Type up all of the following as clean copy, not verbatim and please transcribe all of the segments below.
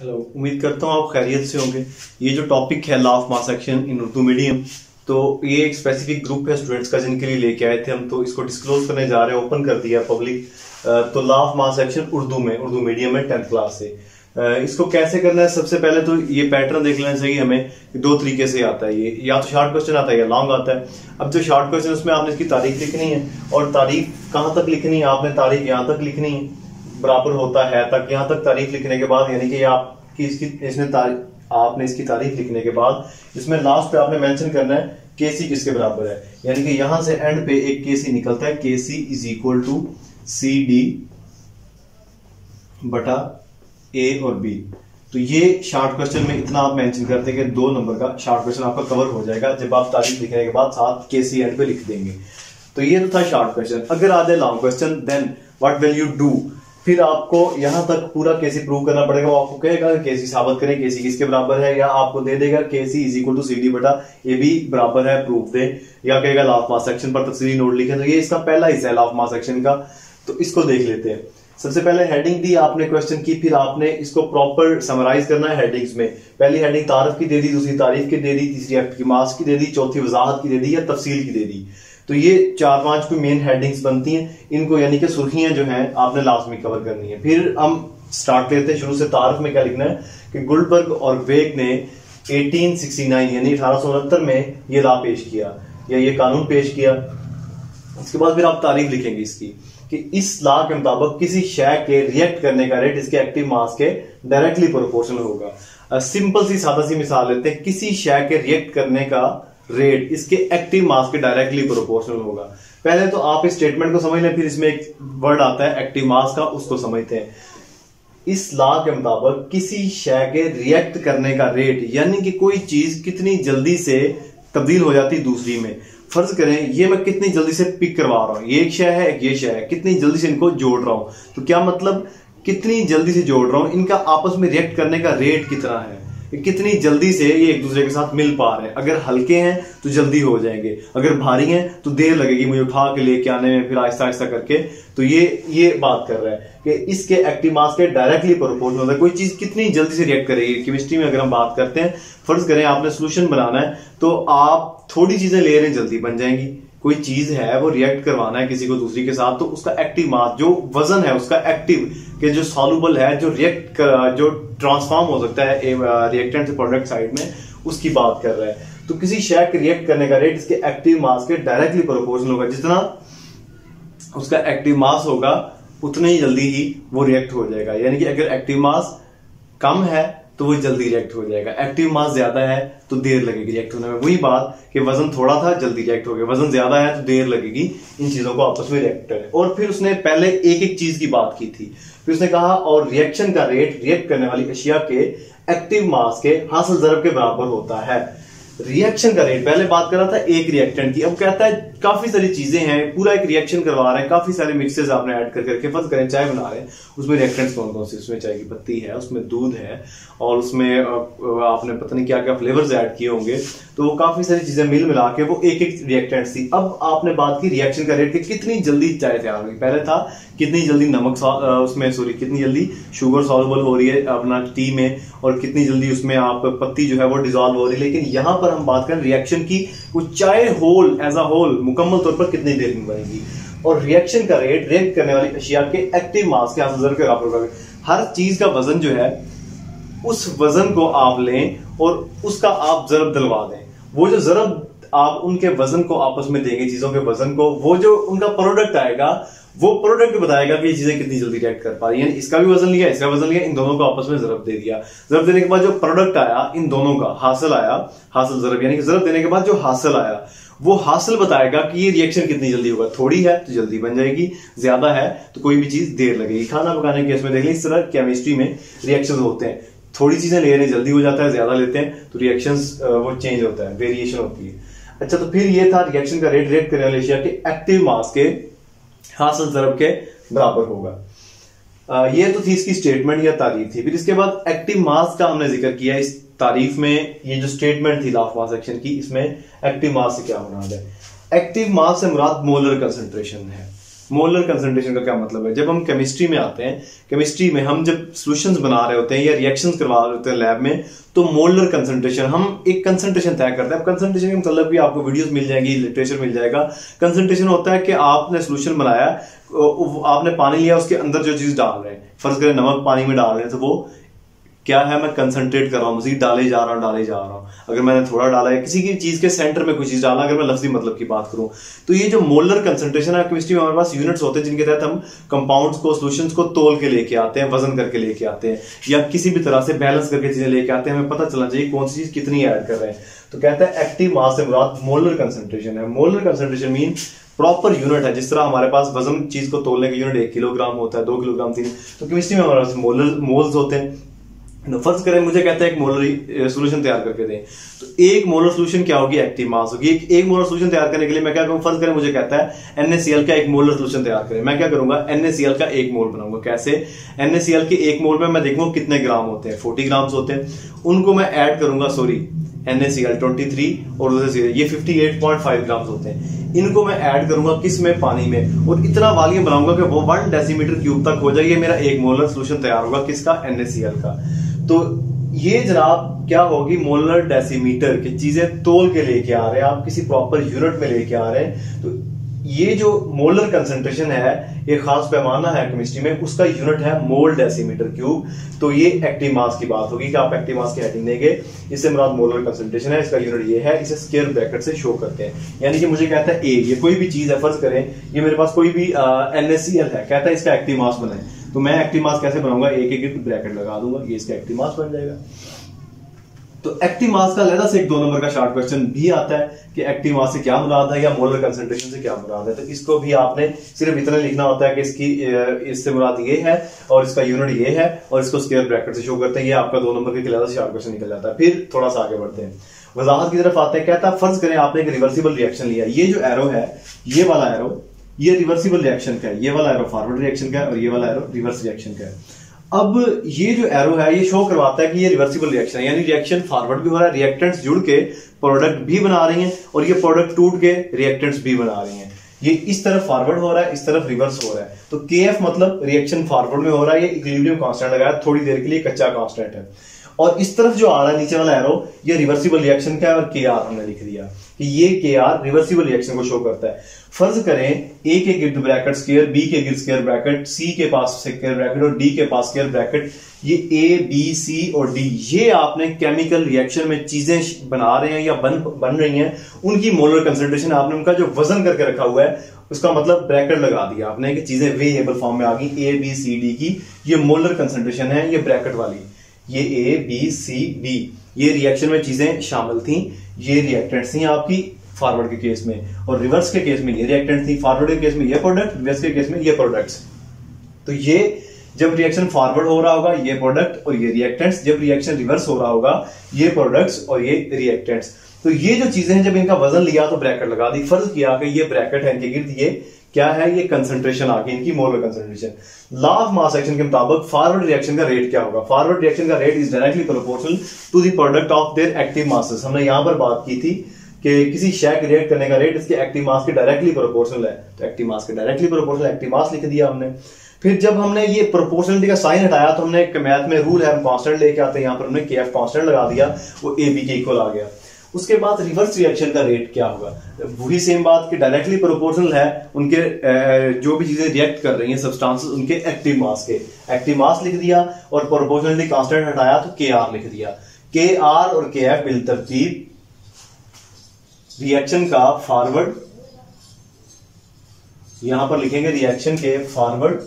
Hello, उम्मीद करता हूँ आप खैरियत से होंगे। ये जो टॉपिक है law of mass action in Urdu medium, तो ये एक स्पेसिफिक ग्रुप है स्टूडेंट्स का जिनके लिए लेके आए थे हम, तो इसको डिस्क्लोज करने जा रहे हैं, ओपन कर दिया पब्लिक। तो law of mass action Urdu medium में 10th क्लास से। इसको कैसे करना है, सबसे पहले तो ये पैटर्न देख लेना चाहिए हमें। दो तरीके से आता है ये, या तो शॉर्ट क्वेश्चन आता है या लॉन्ग आता है। अब जो शॉर्ट क्वेश्चन उसमें आपने इसकी तारीख लिखनी है, और तारीख कहाँ तक लिखनी है, आपने तारीख यहाँ तक लिखनी है, बराबर होता है तक, यहाँ तक तारीख लिखने के बाद, यानी कि आपकी आपने इसकी तारीख लिखने के बाद इसमें लास्ट पे आपने मेंशन करना है केसी किसके बराबर है, यानी कि यहां से एंड पे एक केसी निकलता है, KC is equal to C D बटा ए और बी। तो ये शॉर्ट क्वेश्चन में इतना आप मेंशन करते हैं कि 2 नंबर का शॉर्ट क्वेश्चन आपका कवर हो जाएगा जब आप तारीख लिखने के बाद साथ केसी एंड पे लिख देंगे। तो ये तो था शॉर्ट क्वेश्चन। अगर आ जाए long question, then what will you do, फिर आपको यहां तक पूरा केसी प्रूव करना पड़ेगा। वो आपको कहेगा केसी साबित करें, केसी किसके बराबर है, या आपको दे देगा KC is equal to C D बटा ए बी बराबर है, प्रूफ दे, या कहेगा लॉ ऑफ मास एक्शन पर तफसीली नोट लिखें। तो ये इसका पहला हिस्सा है लॉ ऑफ मास एक्शन का। तो इसको देख लेते हैं। सबसे पहले हेडिंग दी आपने क्वेश्चन की, फिर आपने इसको प्रॉपर समराइज करना है हेडिंग्स में। पहली हेडिंग तारीफ की दे दी, दूसरी तारीफ की दे दी, तीसरी एक्ट की मास की दे दी, चौथी वजाहत की दे दी या तफसील की दे दी। तो ये 4-5 कोई मेन हेडिंग्स बनती हैं, इनको यानी कि सुर्खियां जो हैं आपने लाजमी कवर करनी है। फिर हम स्टार्ट लेते हैं शुरू से। तारीफ में क्या लिखना है कि गुल्डबर्ग और वेग ने 1869 यानी 1869 में ये लॉ पेश किया या ये कानून पेश किया। इसके बाद फिर आप तारीफ लिखेंगे इसकी कि इस लॉ के मुताबिक किसी शय के रिएक्ट करने का रेट इसके एक्टिव मास के डायरेक्टली प्रोपोर्शनल होगा। सिंपल सी सादा सी मिसाल लेते हैं, किसी शय के रिएक्ट करने का रेट इसके एक्टिव मास के डायरेक्टली प्रोपोर्शनल होगा। पहले तो आप इस स्टेटमेंट को समझ लें, फिर इसमें एक वर्ड आता है एक्टिव मास का, उसको समझते हैं। इस लॉ के मुताबिक किसी शय के रिएक्ट करने का रेट, यानी कि कोई चीज कितनी जल्दी से तब्दील हो जाती दूसरी में। फर्ज करें ये मैं कितनी जल्दी से पिक करवा रहा हूं, ये एक शय है एक ये शय है, कितनी जल्दी से इनको जोड़ रहा हूं। तो क्या मतलब कितनी जल्दी से जोड़ रहा हूं, इनका आपस में रिएक्ट करने का रेट कितना है, कितनी जल्दी से ये एक दूसरे के साथ मिल पा रहे हैं। अगर हल्के हैं तो जल्दी हो जाएंगे, अगर भारी हैं तो देर लगेगी मुझे उठा के लेके आने में, फिर आहिस्ता आहिस्ता करके। तो ये बात कर रहा है कि इसके एक्टिव मास के डायरेक्टली प्रोपोर्शनल होता है। कोई चीज कितनी जल्दी से रिएक्ट करेगी। केमिस्ट्री में अगर हम बात करते हैं, फर्ज करें आपने सोल्यूशन बनाना है, तो आप थोड़ी चीजें ले रहे हैं जल्दी बन जाएंगी। कोई चीज है वो रिएक्ट करवाना है किसी को दूसरी के साथ, तो उसका एक्टिव मास जो वजन है उसका एक्टिव के जो सॉल्युबल है, जो ट्रांसफॉर्म हो सकता है रिएक्टेंट से प्रोडक्ट साइड में, उसकी बात कर रहा है। तो किसी शय के रिएक्ट करने का रेट इसके एक्टिव मास के डायरेक्टली प्रोपोर्शनल होगा। जितना उसका एक्टिव मास होगा उतने ही जल्दी ही वो रिएक्ट हो जाएगा। यानी कि अगर एक्टिव मास कम है तो वो जल्दी रिएक्ट हो जाएगा, एक्टिव मास ज्यादा है तो देर लगेगी रिएक्ट होने में। वही बात कि वजन थोड़ा था जल्दी रिएक्ट हो गया, वजन ज्यादा है तो देर लगेगी। इन चीजों को आपस में रिएक्ट करें। और फिर उसने पहले एक एक चीज की बात की थी, फिर उसने कहा और रिएक्शन का रेट रिएक्ट करने वाली अशिया के एक्टिव मास के हासिल ज़रब के बराबर होता है। रिएक्शन का रेट, पहले बात कर रहा था एक रिएक्टेंट की, अब कहता है काफी सारी चीजें हैं, पूरा एक रिएक्शन करवा रहे हैं, काफी सारे मिक्सेस आपने ऐड कर करके, फर्ज करें चाय बना रहे हैं, उसमें रिएक्टेंट्स कौन कौन से, उसमें चाय की पत्ती है, उसमें दूध है, और उसमें आपने पता नहीं क्या क्या फ्लेवर्स ऐड किए होंगे। तो वो काफी सारी चीजें मिल मिला के वो एक एक रिएक्टेंट्स थी। अब आपने बात की रिएक्शन का रेट कि कितनी जल्दी चाय तैयार होगी। पहले था कितनी जल्दी कितनी जल्दी शुगर सॉल्युबल हो रही है अपना टी में, और कितनी जल्दी उसमें आप पत्ती जो है वो डिसॉल्व हो रही है। लेकिन यहां पर हम बात करें रिएक्शन की, वो चाय होल एज अ होल मुकम्मल तौर पर कितनी देर में बनेगी। और रिएक्शन का रेट रिएक्ट करने वाली अशिया के एक्टिव मास के हासिल ज़रब के बराबर होगा। हर चीज का वजन जो है उस वजन को आप लें और उसका आप ज़रब दिलवा दें। वो जो ज़रब आप उनके वजन को आपस में देंगे, चीजों के वजन को, वो जो उनका प्रोडक्ट आएगा वो प्रोडक्ट बताएगा कि ये चीजें कितनी जल्दी रिएक्ट कर पा रही हैं। इसका भी वजन लिया, इसका वजन लिया, इन दोनों को आपस में ज़रब दे दिया। ज़रब देने के बाद जो प्रोडक्ट आया इन दोनों का हासिल आया, हासिल ज़रब, यानी कि ज़रब देने के बाद जो हासिल आया वो हासिल बताएगा कि ये रिएक्शन कितनी जल्दी होगा। थोड़ी है तो जल्दी बन जाएगी, ज्यादा है तो कोई भी चीज देर लगेगी। खाना पकाने के केस में देख लें, इस तरह केमिस्ट्री में रिएक्शन होते हैं, थोड़ी चीजें ले रहे हैं जल्दी हो जाता है, ज्यादा लेते हैं तो रिएक्शंस वो चेंज होता है, वेरिएशन होती है। अच्छा, तो फिर ये था रिएक्शन का रेट रिएक्ट करने वाली अशिया के एक्टिव मास के हासिल ज़रब के बराबर होगा। ये तो थी इसकी स्टेटमेंट या तारीफ थी। फिर इसके बाद एक्टिव मास का हमने जिक्र किया इस तारीफ में। ये जो स्टेटमेंट थी लॉ ऑफ मास एक्शन की, इसमें एक्टिव मास से क्या मुराद है। एक्टिव मास से मुराद मोलर कंसंट्रेशन है। मोलर कंसंट्रेशन का क्या मतलब है? जब हम केमिस्ट्री में आते हैं, केमिस्ट्री में हम जब सॉल्यूशंस बना रहे होते हैं या रिएक्शंस करवा रहे होते हैं लैब में, तो मोलर कंसंट्रेशन, हम एक कंसंट्रेशन तय करते हैं। कंसंट्रेशन का मतलब भी आपको वीडियोस मिल जाएंगी, लिटरेचर मिल जाएगा। कंसंट्रेशन होता है कि आपने सॉल्यूशन बनाया, आपने पानी लिया, उसके अंदर जो चीज डाल रहे हैं, फर्ज करें नमक पानी में डाल रहे हैं, तो वो क्या है, मैं कंसंट्रेट कर रहा हूं, मजीद डाले जा रहा हूं। अगर मैंने थोड़ा डाला है, किसी की चीज के सेंटर में कोई चीज डाला, अगर मैं लफ्जी मतलब की बात करूं, तो ये जो मोलर कंसंट्रेशन है, केमिस्ट्री में हमारे पास यूनिट्स होते हैं जिनके तहत हम कंपाउंड्स को, सॉल्यूशंस को तोल के लेके आते हैं, वजन करके लेके आते हैं, या किसी भी तरह से बैलेंस करके चीजें लेके आते हैं। हमें पता चलना चाहिए कौन सी चीज कितनी ऐड कर रहे हैं। तो कहता है एक्टिव मास से मुराद मोलर कंसंट्रेशन है। Molar concentration mean proper unit है। जिस तरह हमारे पास वजन चीज को तोलने का यूनिट 1 किलोग्राम होता है, 2 किलोग्राम, 3, तो केमिस्ट्री में हमारे पास मोल्स होते हैं। फर्ज करें मुझे कहता है एक मोलर सॉल्यूशन तैयार करके दें, तो एक मोलर सॉल्यूशन क्या होगी, एक्टिव मास होगी। एक मोलर सॉल्यूशन तैयार करने के लिए मैं क्या करूं, फर्ज करें मुझे कहता है NaCl का एक मोलर सॉल्यूशन तैयार करें, मैं क्या करूंगा, NaCl का 1 मोल बनाऊंगा। कैसे? NaCl के 1 मोल में मैं देखूंगा कितने ग्राम होते हैं, 40 ग्राम्स होते हैं, उनको मैं ऐड करूंगा, NaCl 23 और ये 58.5 ग्राम्स होते हैं, इनको मैं ऐड करूंगा किस में, पानी में, और इतना वॉल्यूम बनाऊंगा कि वो 1 डेसीमीटर क्यूब तक हो जाए। ये मेरा 1 मोलर सॉल्यूशन तैयार होगा, किसका, NaCl का। तो ये जनाब क्या होगी, मोलर डेसीमीटर की चीजें तोल के लेके आ रहे हैं, आप किसी प्रॉपर यूनिट में लेके आ रहे हैं। तो ये जो मोलर कंसंट्रेशन है, ये खास पैमाना है केमिस्ट्री में, उसका यूनिट है मोल डेसीमीटर क्यूब। तो ये एक्टिव मास की बात होगी कि आप एक्टिव मास की हेडिंग देंगे, इससे मुराद मोलर कंसंट्रेशन है, इसका यूनिट ये है, इसे स्क्वायर ब्रैकेट से शो करते हैं। यानी कि मुझे कहता है ये कोई भी चीज है, फर्ज करें ये मेरे पास कोई भी NaCl है, कहता है इसका एक्टिव मास बनाए, तो मैं एक्टिव मास कैसे बनाऊंगा, एक ब्रैकेट लगा दूंगा, ये इसका एक्टिव मास बन जाएगा। तो एक्टिव मास का अलग से एक 2 नंबर का शॉर्ट क्वेश्चन भी आता है कि एक्टिव मास से क्या मुराद है, या मोलर कंसंट्रेशन से क्या मुराद है। तो इसको भी आपने सिर्फ इतना लिखना होता है कि इससे मुराद ये है और इसका यूनिट ये है, और इसको स्क्वायर ब्रैकेट से शो करते हैं। ये आपका 2 नंबर के अलग से शॉर्ट क्वेश्चन निकल जाता है। फिर थोड़ा सा आगे बढ़ते हैं, वजाहत की तरफ आते हैं। कहता है फर्ज करें आपने एक रिवर्सिबल रिएक्शन लिया, ये जो एरो है, ये वाला एरो, ये रिवर्सिबल रिएक्शन का है, ये वाला एरो फॉरवर्ड रिएक्शन का है, और ये वाला एरो रिवर्स रिएक्शन का है। अब ये जो एरो है, ये शो करवाता है कि ये रिवर्सिबल रिएक्शन है, यानी रिएक्शन फॉरवर्ड भी हो रहा है, रिएक्टेंट्स जुड़ के प्रोडक्ट भी बना रही हैं, और ये प्रोडक्ट टूट के रिएक्टेंट्स भी बना रही हैं। ये इस तरफ फॉरवर्ड हो रहा है, इस तरफ रिवर्स हो रहा है। तो KF मतलब रिएक्शन फॉरवर्ड में हो रहा है, ये इक्विलिब्रियम कांस्टेंट लगाया, थोड़ी देर के लिए कच्चा कांस्टेंट है। और इस तरफ जो आ रहा है नीचे वाला एरो, ये रिवर्सिबल रिएक्शन का है, और KR हमने लिख दिया कि ये KR रिवर्सिबल रिएक्शन को शो करता है। फर्ज करें A के गिर्द ब्रैकेट स्क्वायर, B के गिर्द स्क्वायर ब्रैकेट, C के पास स्क्वायर ब्रैकेट और D के पास स्क्वायर ब्रैकेट, ये A, B, C और D, ये आपने केमिकल रिएक्शन में चीजें बना रहे हैं या बन रही हैं, उनकी मोलर कंसंट्रेशन आपने उनका जो वजन करके रखा हुआ है, उसका मतलब ब्रैकेट लगा दिया आपने कि चीजें वेरिएबल फॉर्म में आ गई। A, B, C, D की ये मोलर कंसंट्रेशन है, ये ब्रैकेट वाली, ये A, B, C, D, ये रिएक्शन में चीजें शामिल थी, ये रिएक्टेंट्स थी आपकी फॉरवर्ड के केस में, और रिवर्स के केस में ये रिएक्टेंट थी, फॉरवर्ड के केस में ये प्रोडक्ट, रिवर्स के केस में ये प्रोडक्ट्स। तो ये जब रिएक्शन फॉरवर्ड हो रहा होगा ये प्रोडक्ट और ये रिएक्टेंट्स, जब रिएक्शन रिवर्स हो रहा होगा ये प्रोडक्ट्स और ये रिएक्टेंट्स। तो ये जो चीजें हैं, जब इनका वजन लिया तो ब्रैकेट लगा दी, फर्ज किया कि ये ब्रैकेट है, इनके गिर्द ये क्या है, ये कंसंट्रेशन आ गई इनकी, molar concentration. Law of mass action के मुताबिक फॉरवर्ड रिएक्शन का रेट क्या होगा, फॉरवर्ड रिएक्शन का rate is directly proportional to the product of their active masses. हमने यहां पर बात की थी कि किसी शय के रिएक्ट करने का रेट इसके एक्टिव मास के डायरेक्टली प्रोपोर्शनल है, तो एक्टिव मास के डायरेक्टली प्रोपोर्शनल एक्टिव मास लिख दिया हमने। फिर जब हमने ये प्रोपोर्शनलिटी का साइन हटाया, तो हमने मैथ में रूल है, हम कांस्टेंट लेके आते हैं, यहां पर हमने KF कांस्टेंट लगा दिया, वो AB के इक्वल आ गया। उसके बाद रिवर्स रिएक्शन का रेट क्या होगा, वही सेम बात कि डायरेक्टली प्रोपोर्शनल है उनके जो भी चीजें रिएक्ट कर रही हैं सब्सटेंसेस, उनके एक्टिव मास के, एक्टिव मास लिख दिया, और प्रोपोर्शनलिटी कांस्टेंट हटाया तो KR लिख दिया। KR और KF बिल तरतीब रिएक्शन का फॉरवर्ड, यहां पर लिखेंगे रिएक्शन के फॉरवर्ड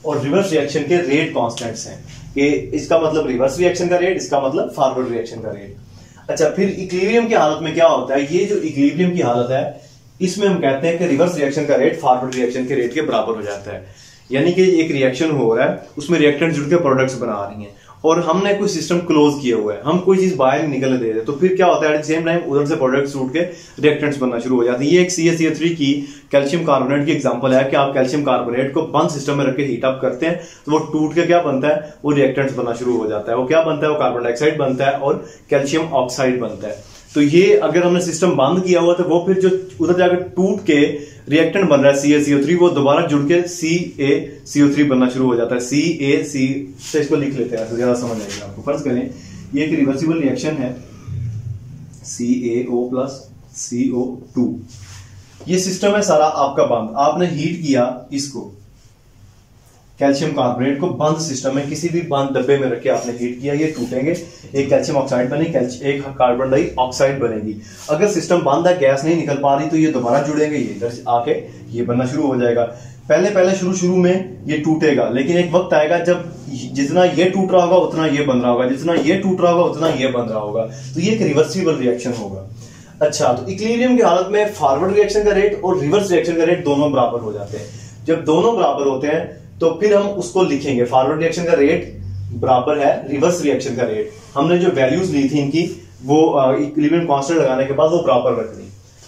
और रिवर्स रिएक्शन के रेट कांस्टेंट्स हैं, कि इसका मतलब रिवर्स रिएक्शन का रेट, इसका मतलब फॉरवर्ड रिएक्शन का रेट। अच्छा, फिर इक्विलिब्रियम की हालत में क्या होता है, ये जो इक्विलिब्रियम की हालत है, इसमें हम कहते हैं कि रिवर्स रिएक्शन का रेट फॉरवर्ड रिएक्शन के रेट के बराबर हो जाता है। यानी कि एक रिएक्शन हो रहा है, उसमें रिएक्टेंट जुड़ के प्रोडक्ट्स बना रही हैं, और हमने कोई सिस्टम क्लोज किया हुआ है, हम कोई चीज बाहर नहीं निकलने दे रहे, तो फिर क्या होता है, एट द सेम टाइम उधर से प्रोडक्ट्स टूट के रिएक्टेंट्स बनना शुरू हो जाते हैं। ये एक CaCO3 की कैल्शियम कार्बोनेट की एग्जांपल है कि आप कैल्शियम कार्बोनेट को बंद सिस्टम में रख के हीट अप करते हैं, तो वो टूट के क्या बनता है, वो रिएक्टेंट्स बनना शुरू हो जाता है। वो क्या बनता है, वो कार्बन डाइऑक्साइड बनता है और कैल्शियम ऑक्साइड बनता है। तो ये अगर हमने सिस्टम बंद किया हुआ तो वो फिर जो उधर जाकर टूट के रिएक्टेंट बन रहा है CaCO3, वो दोबारा जुड़ के CaCO3 बनना शुरू हो जाता है। CaC से इसको लिख लेते हैं, ज्यादा समझ आएगा आपको। फर्ज करें ये एक रिवर्सिबल रिएक्शन है, CaO प्लस CO2। ये सिस्टम है सारा आपका बंद। आपने हीट किया इसको, कैल्शियम कार्बोनेट को बंद सिस्टम में किसी भी बंद डब्बे में रखे आपने हीट किया, ये टूटेंगे, एक कैल्शियम ऑक्साइड बनेगी, एक कार्बन डाइऑक्साइड बनेगी। अगर सिस्टम बंद है, गैस नहीं निकल पा रही, तो ये दोबारा जुड़ेंगे, ये इधर आके ये बनना शुरू हो जाएगा। पहले शुरू में ये टूटेगा, लेकिन एक वक्त आएगा जब जितना ये टूट रहा होगा उतना ये बन रहा होगा, जितना ये टूट रहा होगा उतना ये बन रहा होगा। तो ये एक रिवर्सिबल रिएक्शन होगा। अच्छा, तो इक्विलिब्रियम की हालत में फॉरवर्ड रिएक्शन का रेट और रिवर्स रिएक्शन का रेट दोनों बराबर हो जाते हैं। जब दोनों बराबर होते हैं तो फिर हम उसको लिखेंगे, फॉरवर्ड रिएक्शन का रेट बराबर है रिवर्स रिएक्शन का रेट। हमने जो वैल्यूज ली थी इनकी, वो इक्विलिब्रियम कांस्टेंट लगाने के बाद वो बराबर रख दी,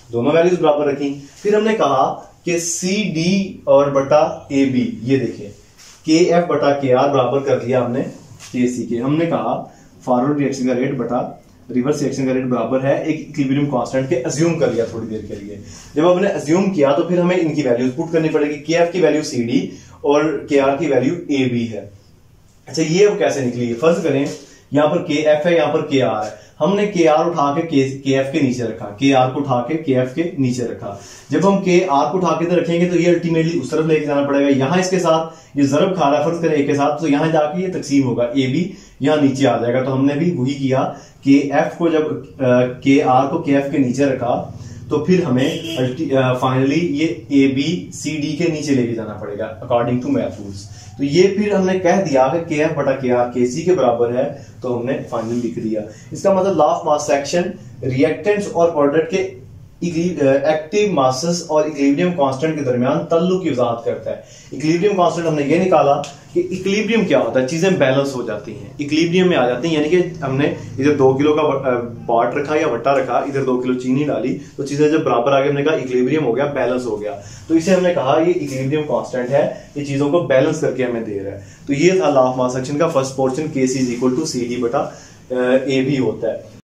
दोनों वैल्यूज बराबर रखी। फिर हमने कहा कि CD और बटा AB, ये देखिए KF बटा KR बराबर कर दिया हमने KC के। हमने कहा फॉरवर्ड रिएक्शन का रेट बटा रिवर्स रिएक्शन का रेट बराबर है एक इक्विलिब्रियम कांस्टेंट के, अज्यूम कर लिया थोड़ी देर के लिए। जब हमने अज्यूम किया तो फिर हमें इनकी वैल्यूज पुट करनी पड़ेगी। KF की वैल्यू CD और KR की वैल्यू AB है। अच्छा, ये अब कैसे निकली? फर्ज करें यहां पर KF है, यहां पर KR है। हमने KR उठा के KF के नीचे रखा, KR को उठा के KF के नीचे रखा। जब हम KR को उठा के रखेंगे तो ये अल्टीमेटली उस तरफ लेके जाना पड़ेगा। यहां इसके साथ ये जरब खा रहा है, फर्ज करें एक के साथ, तो यहां जाके ये तकसीम होगा, AB यहां नीचे आ जाएगा। तो हमने भी वही किया, KF को जब KR को KF के नीचे रखा तो फिर हमें फाइनली ये ABCD के नीचे लेके जाना पड़ेगा अकॉर्डिंग टू मैथ रूल्स। तो ये फिर हमने कह दिया कि KF बटा KR KC के बराबर है, तो हमने फाइनल लिख दिया। इसका मतलब law of mass action reactants और प्रोडक्ट के एक्टिव मासेस और इक्विलिब्रियम कांस्टेंट के दरमियान ताल्लुक की वजाहत करता है। इक्विलिब्रियम कांस्टेंट हमने ये निकाला कि इक्विलिब्रियम क्या होता है, चीजें बैलेंस हो जाती हैं, इक्विलिब्रियम में आ जाती हैं। यानी कि हमने इधर 2 किलो का बाट रखा या वट्टा रखा, इधर 2 किलो चीनी डाली, तो चीजें जब बराबर आ गई, हमने कहा इक्विलिब्रियम हो गया, बैलेंस हो गया। तो इसे हमने कहा ये इक्विलिब्रियम कांस्टेंट है, ये चीजों को बैलेंस करके हमें दे रहा है। तो ये था लॉ ऑफ मास एक्शन का फर्स्ट पोर्शन, KC = CD बटा AB होता है।